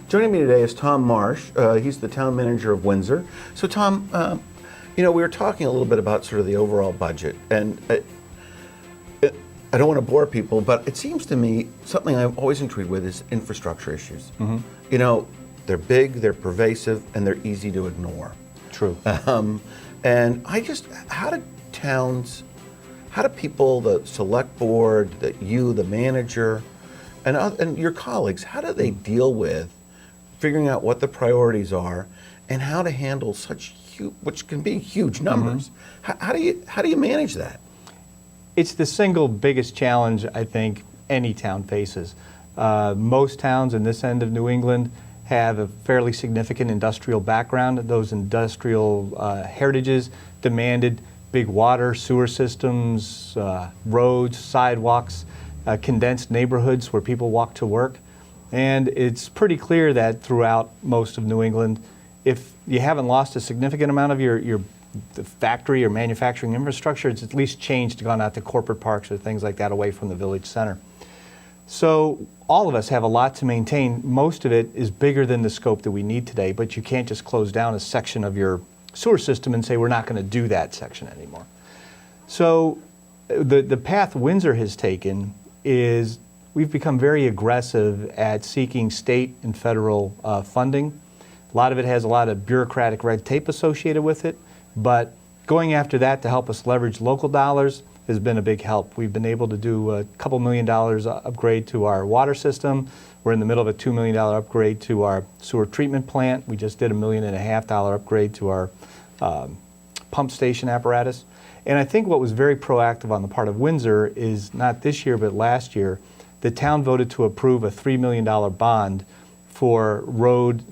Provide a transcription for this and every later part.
Joining me today is Tom Marsh. He's the town manager of Windsor. So Tom, we were talking a little bit about sort of the overall budget, and I don't want to bore people, but it seems to me something I'm always intrigued with is infrastructure issues. Mm-hmm. They're big, they're pervasive, and they're easy to ignore. True. And how do people, the select board, the manager, and your colleagues, how do they deal with figuring out what the priorities are and how to handle such huge, which can be huge numbers? Mm-hmm. How do you manage that? It's the single biggest challenge I think any town faces. Most towns in this end of New England have a fairly significant industrial background. Those industrial heritages demanded big water, sewer systems, roads, sidewalks, condensed neighborhoods where people walk to work. And it's pretty clear that throughout most of New England, if you haven't lost a significant amount of your factory or manufacturing infrastructure, it's at least changed, gone out to corporate parks or things like that away from the village center. So all of us have a lot to maintain. Most of it is bigger than the scope that we need today, but you can't just close down a section of your sewer system and say we're not going to do that section anymore. So the path Windsor has taken is we've become very aggressive at seeking state and federal funding. A lot of it has a lot of bureaucratic red tape associated with it, but going after that to help us leverage local dollars has been a big help. We've been able to do a couple $1 million upgrade to our water system. We're in the middle of a $2 million upgrade to our sewer treatment plant. We just did a $1.5 million upgrade to our pump station apparatus. And I think what was very proactive on the part of Windsor is not this year, but last year, the town voted to approve a $3 million bond for road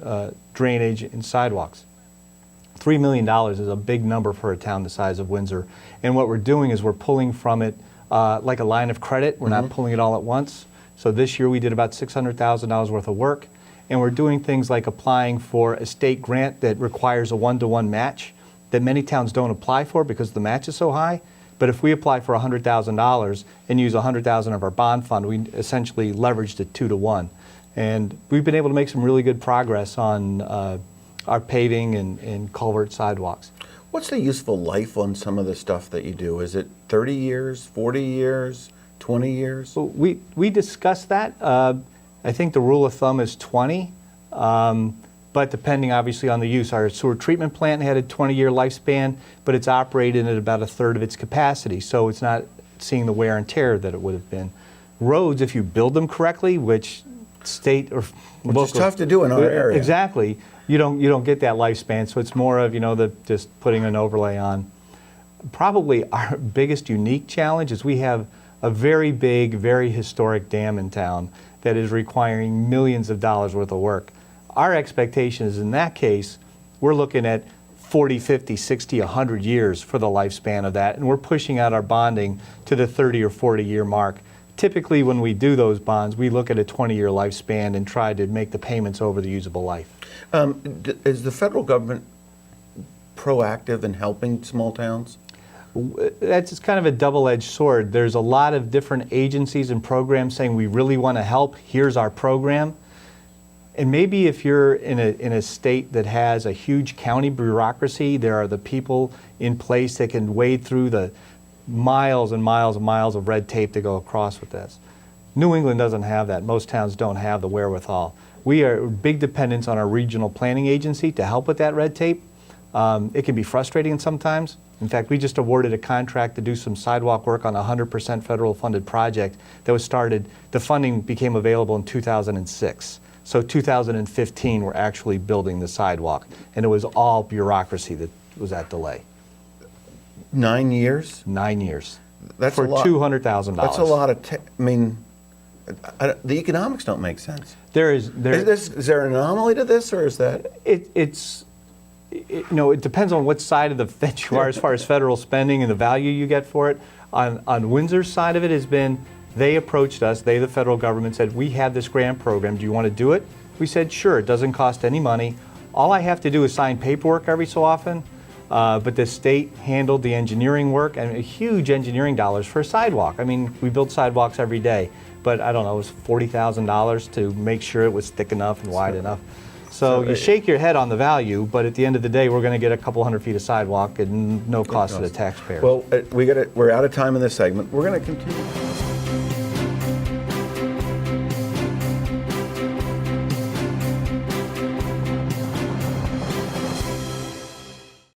drainage and sidewalks. $3 million is a big number for a town the size of Windsor. And what we're doing is we're pulling from it like a line of credit. We're not pulling it all at once. So this year we did about $600,000 worth of work. And we're doing things like applying for a state grant that requires a one-to-one match that many towns don't apply for because the match is so high. But if we apply for $100,000 and use $100,000 of our bond fund, we essentially leveraged it 2-to-1. And we've been able to make some really good progress on our paving and culvert sidewalks. What's the useful life on some of the stuff that you do? Is it 30 years, 40 years, 20 years? Well, we discussed that. I think the rule of thumb is 20, but depending obviously on the use. Our sewer treatment plant had a 20-year lifespan, but it's operating at about a third of its capacity, so it's not seeing the wear and tear that it would have been. Roads, if you build them correctly, which state or local, which is tough to do in our area. Exactly. You don't get that lifespan, so it's more of just putting an overlay on. Probably our biggest unique challenge is we have a very big, very historic dam in town that is requiring millions of dollars worth of work. Our expectation is in that case, we're looking at 40, 50, 60, 100 years for the lifespan of that, and we're pushing out our bonding to the 30 or 40 year mark. Typically when we do those bonds, we look at a 20-year lifespan and try to make the payments over the usable life. Is the federal government proactive in helping small towns? That's just kind of a double-edged sword. There's a lot of different agencies and programs saying we really want to help, here's our program. And maybe if you're in a state that has a huge county bureaucracy, there are the people in place that can wade through the miles and miles and miles of red tape to go across with this. New England doesn't have that. Most towns don't have the wherewithal. We are big dependents on our regional planning agency to help with that red tape. It can be frustrating sometimes. In fact, we just awarded a contract to do some sidewalk work on a 100% federal funded project that was started. The funding became available in 2006. So 2015, we're actually building the sidewalk. And it was all bureaucracy that was at delay. 9 years? 9 years. That's for a lot. $200,000. That's a lot of. The economics don't make sense. Is there an anomaly to this, or is that? It depends on what side of the fence you are as far as federal spending and the value you get for it. On Windsor's side of it has been, they approached us, the federal government said, we have this grant program, do you want to do it? We said, sure, it doesn't cost any money. All I have to do is sign paperwork every so often. But the state handled the engineering work and huge engineering dollars for a sidewalk. I mean, we build sidewalks every day, but I don't know, it was $40,000 to make sure it was thick enough and wide enough. So you shake your head on the value, but at the end of the day, we're going to get a couple hundred feet of sidewalk at no cost to the taxpayer. Well, we're out of time in this segment. We're going to continue.